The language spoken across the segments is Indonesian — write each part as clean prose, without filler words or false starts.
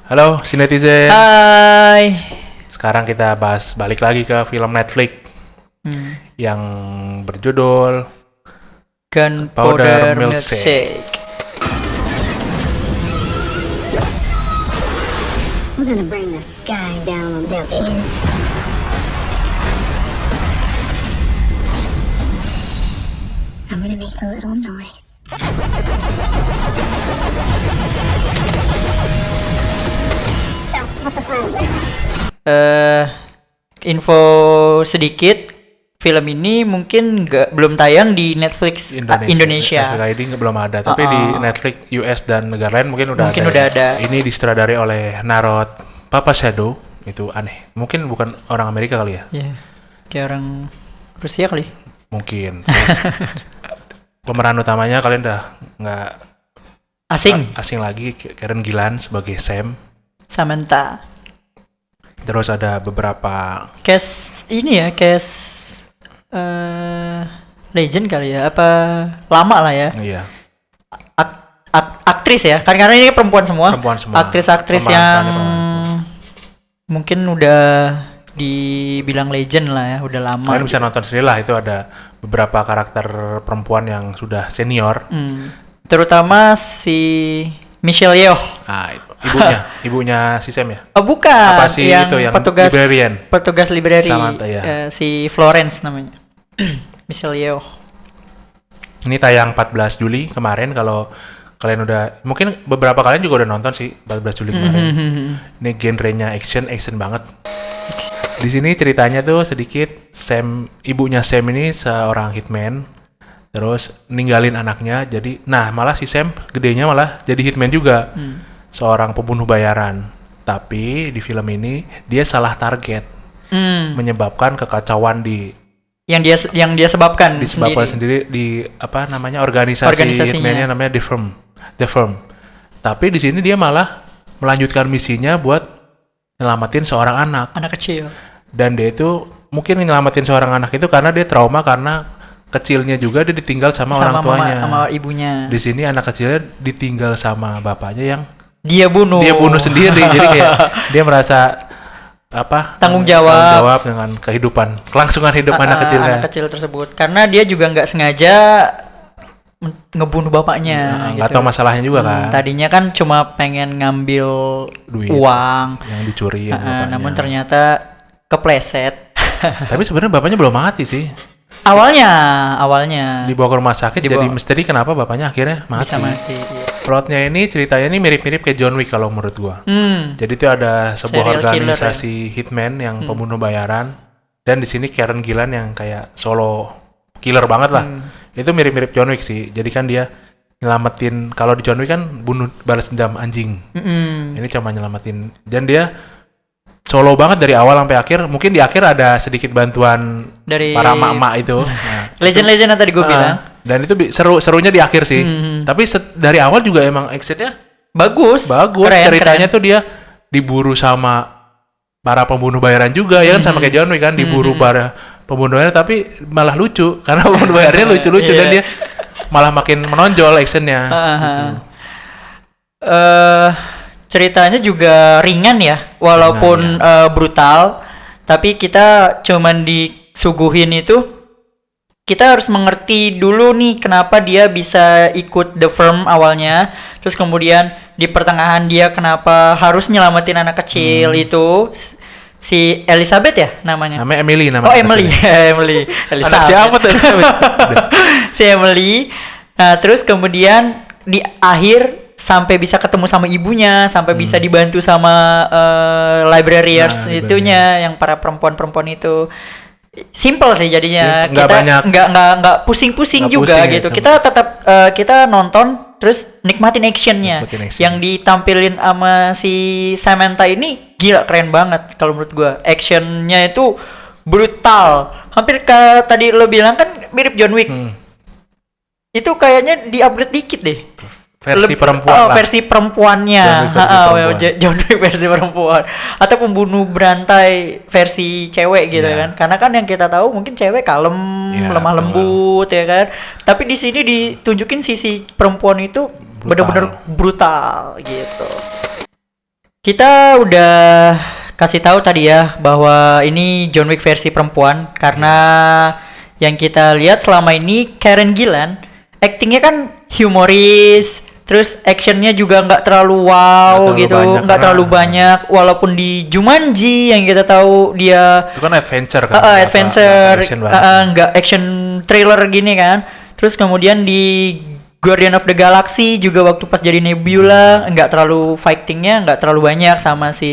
Halo, si netizen. Hai. Sekarang kita balik lagi ke film Netflix yang berjudul Gunpowder Milkshake. We're gonna bring the sky down on their ears. I'm gonna make a little noise. So, what's the plan? Info sedikit, film ini mungkin belum tayang di Netflix Indonesia. Netflix ID belum ada, tapi di Netflix US dan negara lain mungkin udah ada. Ini disutradarai oleh Narod Pappasadow. Itu aneh. Mungkin bukan orang Amerika kali ya? Iya. Kayak orang Rusia kali. Mungkin. Terus, pemeran utamanya kalian udah nggak asing lagi, Karen Gillan sebagai Sam. Samantha. Terus ada beberapa cast legend kali ya, apa lama lah ya. Iya. Aktris ya, karena ini perempuan semua. Aktris-aktris yang mungkin udah dibilang legend lah ya, udah lama. Kalian bisa nonton sendiri lah, itu ada beberapa karakter perempuan yang sudah senior. Terutama si Michelle Yeoh. Ibunya si Sam ya? Oh bukan, apa sih yang itu yang petugas library. Samantha, ya. Si Florence namanya. Michelle Yeoh. Ini tayang 14 Juli kemarin. Kalau kalian udah, mungkin beberapa kalian juga udah nonton sih 14 Juli kemarin. Ini genrenya action banget. Di sini ceritanya tuh sedikit, ibunya Sam ini seorang hitman, terus ninggalin anaknya. Jadi, malah si Sam gedenya malah jadi hitman juga, seorang pembunuh bayaran. Tapi di film ini dia salah target, menyebabkan kekacauan yang dia sebabkan sendiri di organisasi hitman-nya namanya The Firm. Tapi di sini dia malah melanjutkan misinya buat nyelamatin seorang anak kecil. Dan dia itu mungkin nyelamatin seorang anak itu karena dia trauma, karena kecilnya juga dia ditinggal sama orang tuanya, sama ibunya. Di sini anak kecilnya ditinggal sama bapaknya yang dia bunuh sendiri. Jadi kayak dia merasa tanggung jawab dengan kelangsungan hidup anak kecil tersebut, karena dia juga nggak sengaja ngebunuh bapaknya. Nggak tahu masalahnya juga kan. Tadinya kan cuma pengen ngambil uang yang dicuri namun ternyata kepleset. Tapi sebenarnya bapaknya belum mati sih. Awalnya dibawa ke rumah sakit, jadi misteri kenapa bapaknya akhirnya mati. Bisa mati. Plotnya ini, ceritanya ini mirip-mirip kayak John Wick kalau menurut gua. Jadi itu ada sebuah organisasi hitman yang pembunuh bayaran, dan di sini Karen Gillan yang kayak solo killer banget lah. Itu mirip-mirip John Wick sih. Jadi kan dia nyelamatin, kalau di John Wick kan balas dendam anjing. Ini cuma nyelamatin, dan dia solo banget dari awal sampai akhir. Mungkin di akhir ada sedikit bantuan dari para emak-emak itu. Legend-legend yang tadi gue bilang. Dan itu serunya di akhir sih. Tapi dari awal juga emang actionnya bagus. Ceritanya tuh dia diburu sama para pembunuh bayaran juga, ya kan, sama kayak John Wick kan, diburu para pembunuh bayaran, tapi malah lucu karena pembunuh bayarannya lucu-lucu dan dia malah makin menonjol actionnya. Ceritanya juga ringan ya, walaupun brutal, tapi kita cuman disuguhin itu, kita harus mengerti dulu nih kenapa dia bisa ikut The Firm awalnya, terus kemudian di pertengahan dia kenapa harus nyelamatin anak kecil itu, si Elizabeth ya namanya? Namanya Emily. Emily. Anak siapa tuh Elizabeth? Si Emily. Nah, terus kemudian di akhir sampai bisa ketemu sama ibunya, sampai bisa dibantu sama librarians itunya, yang para perempuan itu. Simple sih jadinya. Nggak pusing-pusing juga gitu. Kita tetap kita nonton terus nikmatin actionnya. Yang ditampilin sama si Samantha ini gila, keren banget kalau menurut gua. Actionnya itu brutal. Hampir kayak tadi lo bilang kan mirip John Wick. Itu kayaknya di-upgrade dikit deh. Versi perempuan lah. Versi perempuannya. John Wick versi perempuan. Atau pembunuh berantai versi cewek gitu kan. Karena kan yang kita tahu mungkin cewek kalem, lemah lembut ya kan. Tapi di sini ditunjukin sisi perempuan itu benar-benar brutal gitu. Kita udah kasih tahu tadi ya bahwa ini John Wick versi perempuan karena yang kita lihat selama ini Karen Gillan aktingnya kan humoris, terus actionnya juga nggak terlalu wow Nggak terlalu gitu, banyak, nggak terlalu karena- banyak. Walaupun di Jumanji yang kita tahu dia Itu kan adventure kan. nggak adventure, action banget. nggak action thriller gini kan. Terus kemudian di Guardian of the Galaxy juga waktu pas jadi Nebula nggak terlalu fightingnya nggak terlalu banyak sama si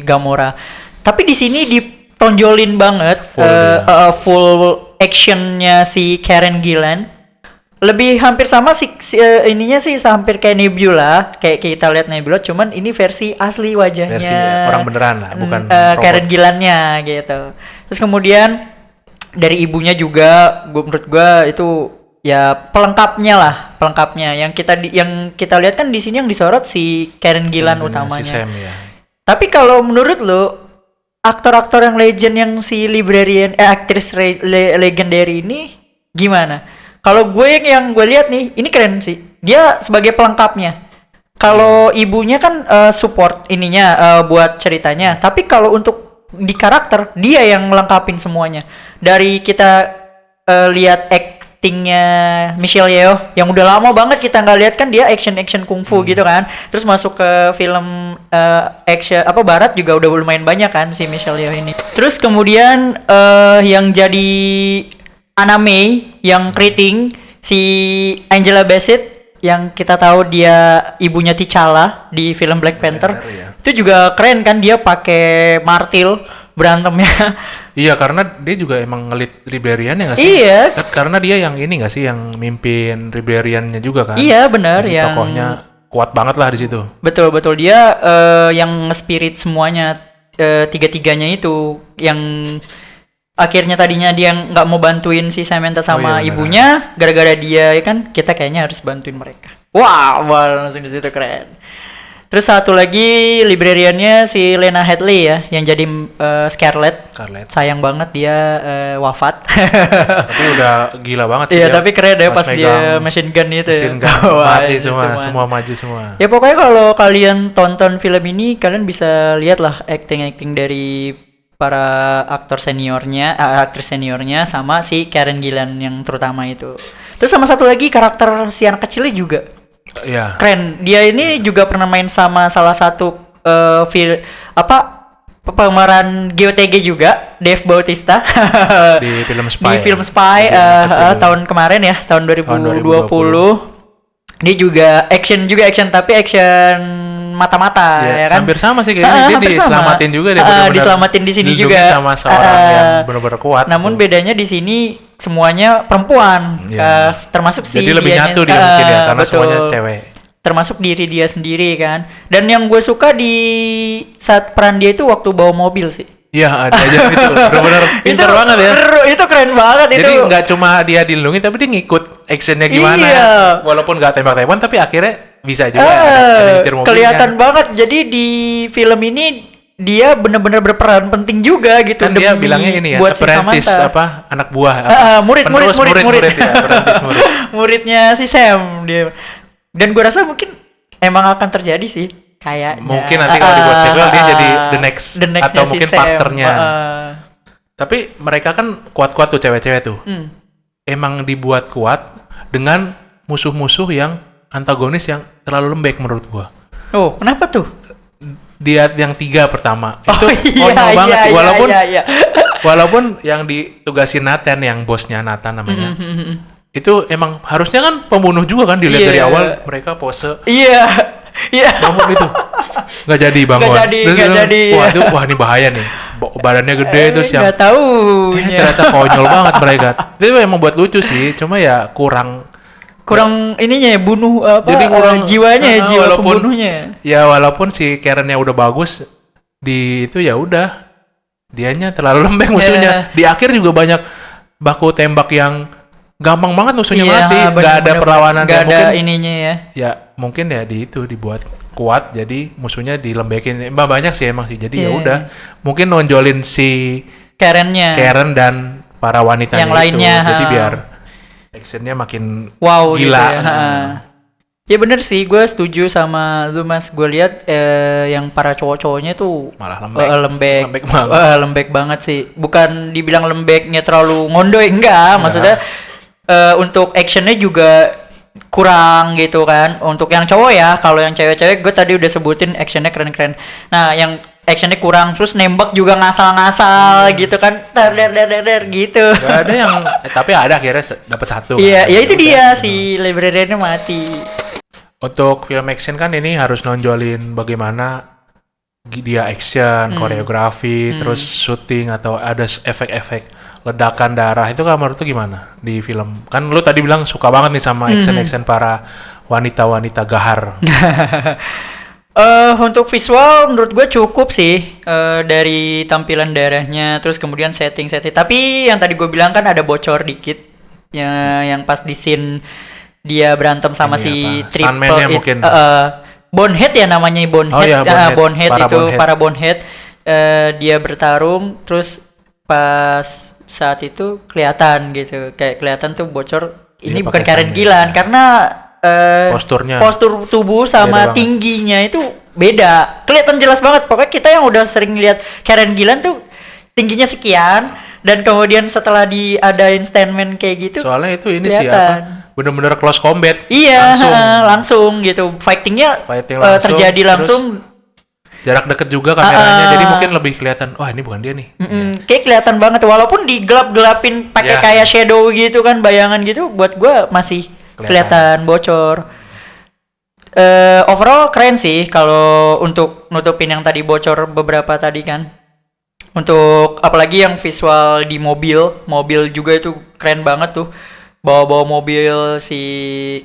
Gamora. Tapi di sini ditonjolin banget Full dia. full actionnya si Karen Gillan. Lebih hampir sama ininya sih hampir kayak Nebula, kayak kita lihat Nebula, cuman ini versi asli wajahnya. Versi orang beneran lah, bukan robot. Karen Gillannya gitu. Terus kemudian dari ibunya juga, menurut gua itu ya pelengkapnya yang kita lihat kan di sini yang disorot si Karen Gillan Si utamanya. Sam ya. Tapi kalau menurut lo aktor-aktor yang legend yang si librarian aktris legendary ini gimana? Kalau yang gue lihat nih, ini keren sih. Dia sebagai pelengkapnya. Kalau ibunya kan support ininya buat ceritanya. Tapi kalau untuk di karakter dia yang melengkapin semuanya. Dari kita lihat actingnya Michelle Yeoh yang udah lama banget kita nggak lihat kan dia action kungfu gitu kan. Terus masuk ke film action barat juga udah lumayan banyak kan si Michelle Yeoh ini. Terus kemudian yang jadi Anna May yang keriting si Angela Bassett yang kita tahu dia ibunya T'Challa di film Black Panther. ya. Itu juga keren kan dia pakai martil berantemnya. Iya, karena dia juga emang ngelit librarian ya nggak sih? Iya. Karena dia yang ini nggak sih, yang mimpin librariannya juga kan? Iya benar Jadi yang tokohnya kuat banget lah di situ. betul dia yang nge-spirit semuanya tiga-tiganya itu yang akhirnya tadinya dia nggak mau bantuin si Samantha sama Oh, iya, benar. ibunya gara-gara dia ya kan kita kayaknya harus bantuin mereka. Wah, langsung di situ keren. Terus satu lagi librariannya si Lena Headey ya yang jadi Scarlet. Sayang banget dia wafat. Tapi udah gila banget sih. Iya, dia tapi keren deh pas dia megang machine gun itu mesin ya. gun, Wah, mati itu semua maju semua. Ya pokoknya kalau kalian tonton film ini kalian bisa lihat lah acting dari para aktor seniornya, aktris seniornya sama si Karen Gillan yang terutama itu. Terus sama satu lagi karakter si anak kecilnya juga Iya. keren. Dia ini juga pernah main sama salah satu pemeran GOTG juga, Dave Bautista. Di film Spy. Di film Spy Jadi anak kecil. tahun kemarin ya, tahun 2020. Dia juga action tapi action mata-mata ya kan. Hampir sama sih kayaknya. Dia hampir sama. diselamatin juga deh. benar-benar Diselamatin di sini dilindungi juga. sama seorang yang benar-benar kuat. Namun tuh. bedanya di sini semuanya perempuan. Iya. Termasuk si Jadi lebih dianya. nyatu dia mungkin ya, karena Betul. semuanya cewek. Termasuk diri dia sendiri kan. Dan yang gue suka di saat peran dia itu waktu bawa mobil sih. Iya, ada aja gitu. Benar-benar pintar banget ya. Itu keren banget Jadi itu. nggak cuma dia dilindungi, tapi dia ngikut actionnya gimana. Iya. Walaupun nggak tembak-tembakan, tapi akhirnya bisa juga ada nyetir mobilnya. Kelihatan banget. Jadi di film ini dia benar-benar berperan penting juga gitu. Kan dia demi bilangnya ini ya, buat si apprentice Samantha. anak buah. Murid ya, apprentice murid. Muridnya si Sam dia. Dan gue rasa mungkin emang akan terjadi sih kayaknya. Mungkin nanti kalau dibuat sequel dia jadi the next atau si mungkin Sam. partnernya. Tapi mereka kan kuat-kuat tuh cewek-cewek tuh. Emang dibuat kuat dengan musuh-musuh yang antagonis yang terlalu lembek menurut gua. Oh, kenapa tuh? Dia yang 3 pertama itu iya, konyol banget. iya. Walaupun yang ditugasin Nathan, yang bosnya Nathan namanya, itu emang harusnya kan pembunuh juga kan dilihat Iya. dari awal mereka pose. Iya. Namun itu nggak jadi bangun. Nggak jadi. Wah ini bahaya nih. Badannya gede terus yang nggak tahu. ternyata konyol banget mereka. Itu emang buat lucu sih, cuma ya kurang ininya ya bunuh Jadi kurang jiwanya ya, jiwa walaupun- pembunuhnya. Ya walaupun si Karennya udah bagus di itu ya udah dianya terlalu lembek musuhnya. Di akhir juga banyak baku tembak yang gampang banget musuhnya mati, nggak ada perlawanan. nggak Ya ada mungkin ininya ya. ya mungkin ya di itu dibuat kuat jadi musuhnya dilembekin. Banyak sih emang sih. Jadi ya Iya. udah mungkin nonjolin si Karennya. Karen dan para wanita Yang itu. lainnya, Jadi ha. biar actionnya makin Wow gila. gitu ya. Nah. Ya bener sih, gue setuju sama lu Mas. Gue lihat yang para cowok-cowoknya tuh Malah lembek. lembek, Lembek banget. lembek banget sih. Bukan dibilang lembeknya terlalu ngondoy, enggak. Maksudnya untuk actionnya juga kurang gitu kan. Untuk yang cowok ya, kalau yang cewek-cewek gue tadi udah sebutin actionnya keren-keren. Nah, yang actionnya kurang, terus nembak juga ngasal-ngasal gitu kan, der gitu. Gak ada yang tapi ada akhirnya dapat satu Iya, kan. ya itu Udah, dia gitu. si librariannya mati. Untuk film action kan ini harus nonjolin bagaimana dia action, koreografi, terus syuting atau ada efek-efek ledakan darah. Itu kan menurut lu gimana di film? Kan lu tadi bilang suka banget nih sama action-action para wanita-wanita gahar. Untuk visual menurut gue cukup sih, dari tampilan darahnya, terus kemudian setting. Tapi yang tadi gue bilang kan ada bocor dikit, yang pas di scene dia berantem sama Ini si apa? Triple Stuntman-nya mungkin. Bonehead ya namanya, Bonehead. Oh iya, Bonehead. Bonehead Para itu Bonehead. para Bonehead. Dia bertarung, terus pas saat itu kelihatan gitu, kayak kelihatan tuh bocor. Ini Iya, bukan pakai Karen stuntman. Gillan karena Posturnya. postur tubuh Beda sama banget. tingginya itu beda. Kelihatan jelas banget. Pokoknya kita yang udah sering lihat Karen Gillan tuh tingginya sekian, dan kemudian setelah diadain stuntman kayak gitu, Soalnya itu ini sih kelihatan. apa? Bener-bener close combat. Iya, Langsung. langsung gitu. Fightingnya Fighting langsung, terjadi terus langsung. Jarak deket juga kameranya, jadi mungkin lebih kelihatan. Wah, ini bukan dia nih. Kayak kelihatan banget walaupun digelap-gelapin pakai Iya. kayak shadow gitu kan, bayangan gitu, buat gua masih kelihatan bocor. Overall keren sih kalau untuk nutupin yang tadi bocor beberapa tadi kan. Untuk apalagi yang visual di mobil juga itu keren banget tuh. Bawa-bawa mobil si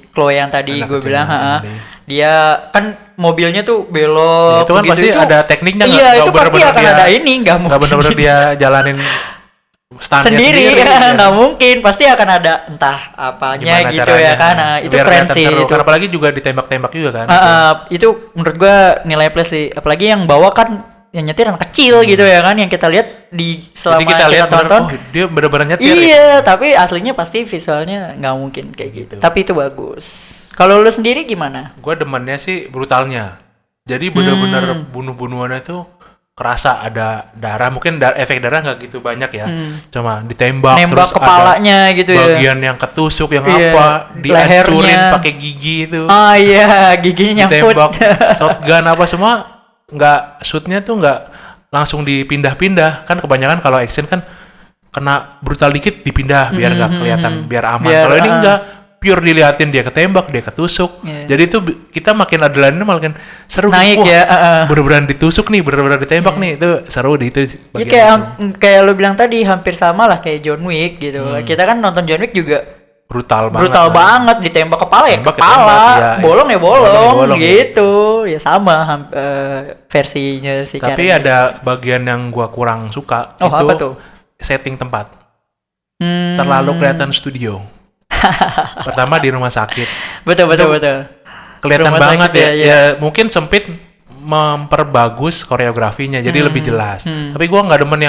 Chloe yang tadi Anak gue kecilnya bilang, ini. dia kan mobilnya tuh belok. Itu kan begitu, pasti ada tekniknya, Iya, nggak itu pasti bener-bener akan dia- ada ini, nggak Nggak bener-bener mungkin dia jalanin stuntnya sendiri, iya. nggak mungkin, pasti akan ada entah apanya Gimana gitu caranya, ya kan. Nah, itu biar keren kelihatan sih seru. itu. Karena apalagi juga ditembak-tembak juga kan. Itu menurut gua nilai plus sih, apalagi yang bawa kan yang nyetir anak kecil gitu ya kan, yang kita lihat di selama Jadi kita lihat bener, tonton. oh dia bener-bener nyetir. Iya, tapi aslinya pasti visualnya nggak mungkin kayak gitu. Tapi itu bagus. Kalau lu sendiri gimana? Gue demennya sih brutalnya. Jadi bener-bener bunuh-bunuhannya tuh kerasa ada darah. Mungkin efek darah nggak gitu banyak ya. Cuma ditembak, Nembak terus kepalanya ada gitu ya. bagian yang ketusuk, yang Iya, apa, dihancurin lehernya. pakai gigi itu. Ah iya, giginya nyangkut. Ditembak, shotgun apa semua, nggak shootnya tuh nggak langsung dipindah-pindah. Kan kebanyakan kalau action kan kena brutal dikit dipindah biar nggak kelihatan, biar aman. Biar, Kalau ini enggak, pure diliatin dia ketembak, dia ketusuk. Iya. Jadi itu kita makin adrenalinnya makin seru. Naik Wah, ya, bener-bener ditusuk nih, bener-bener ditembak nih, itu seru di itu. Ya bagian kayak lu bilang tadi, hampir sama lah kayak John Wick gitu. Kita kan nonton John Wick juga brutal banget. brutal kan. banget, ditembak kepala ya Tembak, kepala, ketembak, iya. bolong ya bolong, Bolong, gitu. Ya sama versinya si Tapi Karen. ada bagian yang gua kurang suka, Oh, itu apa tuh? setting tempat. Hmm, Terlalu kelihatan studio. Pertama di rumah sakit. betul. Kelihatan Rumah banget sakit, ya. ya, Ya mungkin sempit memperbagus koreografinya jadi lebih jelas. Tapi gua nggak demen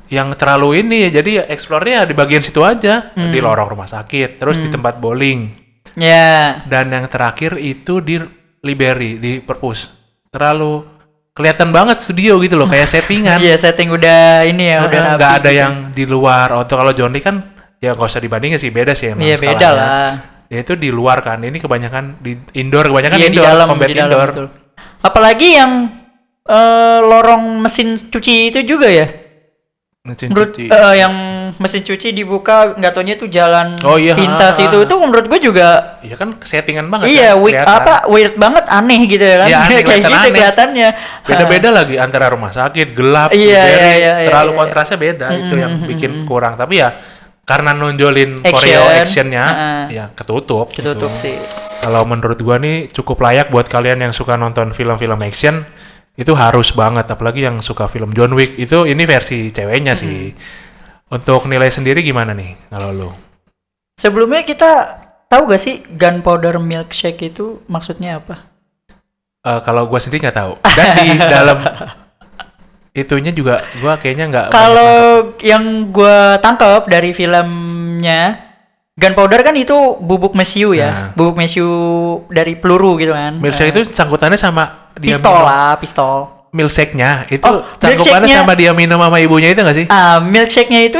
yang terlalu ini ya. Jadi ya explore-nya di bagian situ aja, di lorong rumah sakit, terus di tempat bowling. Ya. Dan yang terakhir itu di Liberty, di Perpus. Terlalu kelihatan banget studio gitu loh, kayak settingan. Iya, setting udah ini ya, udah Nggak rapi ada gitu. yang di luar. Untuk kalau John Lee kan ya nggak usah dibandingin sih, beda sih emang Iya, beda skalanya. lah. Ya itu di luar kan. Ini kebanyakan di indoor, kebanyakan Iya, di indoor, dalam, combat di dalam, indoor. betul. Apalagi yang lorong mesin cuci itu juga ya. Mesin Menurut cuci. yang mesin cuci dibuka, nggak taunya itu jalan Oh, iya, pintas itu menurut gue juga Iya kan settingan banget. iya kan, kelihatan. weird banget, aneh gitu ya kan. Iya, aneh, Kayak kelihatan gitu aneh. kelihatannya. Beda-beda lagi antara rumah sakit, gelap, Iya, Liberty, iya, terlalu iya. kontrasnya beda. Itu yang bikin kurang. Tapi ya karena nonjolin Action. koreo actionnya, Heeh. ya ketutup. Ketutup gitu. sih. Kalau menurut gua nih cukup layak buat kalian yang suka nonton film-film action, itu harus banget. Apalagi yang suka film John Wick, itu ini versi ceweknya sih. Untuk nilai sendiri gimana nih kalau lu? Sebelumnya kita tahu gak sih gunpowder milkshake itu maksudnya apa? Kalau gua sendiri nggak tahu. Dan di dalam itunya juga gua kayaknya nggak. Kalau yang gue tangkap dari filmnya, Gunpowder kan itu bubuk mesiu ya, Nah. bubuk mesiu dari peluru gitu kan. Milkshake itu sangkutannya sama dia pistol minum. lah, pistol. Milkshake-nya itu Oh, cangkupannya milkshake-nya. sama dia minum sama ibunya itu nggak sih? Milkshake-nya itu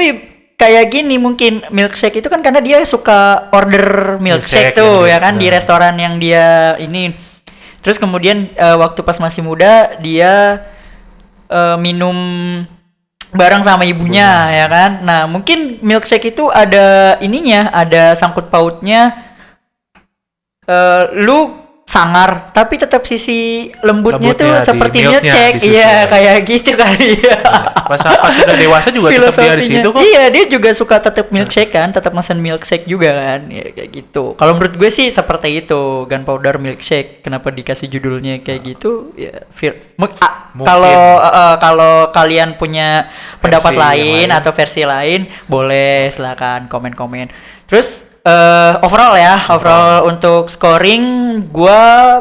kayak gini mungkin. Milkshake itu kan karena dia suka order milkshake Milkshake, tuh ya, ya kan di benar. restoran yang dia ini. Terus kemudian waktu pas masih muda dia minum bareng sama ibunya ya kan. Nah, mungkin milkshake itu ada ininya, ada sangkut pautnya lu sangar tapi tetap sisi lembutnya tuh Lembutnya di seperti milknya, milkshake. di susu Iya, ya. kayak gitu kali ya. Pas udah dewasa juga tetap dia di Filosofinya. situ kok. Iya, dia juga suka tetap milkshake kan, tetap mesen milkshake juga kan. Ya kayak gitu. Kalau menurut gue sih seperti itu, Gunpowder milkshake. Kenapa dikasih judulnya kayak gitu? Ya, Mungkin. kalau kalian punya pendapat Versi lain yang lain. atau versi lain, boleh silakan komen-komen. Terus overall untuk scoring gua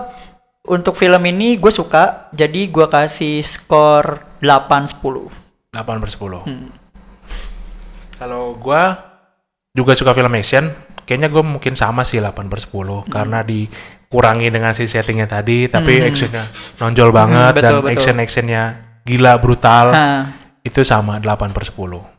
untuk film ini gue suka, jadi gua kasih skor 8/10. 8/10. Kalau gua juga suka film action, kayaknya gua mungkin sama sih 8/10 karena dikurangi dengan si settingnya tadi, tapi actionnya nonjol banget betul, dan betul. action-actionnya gila brutal. Nah, Itu sama 8/10.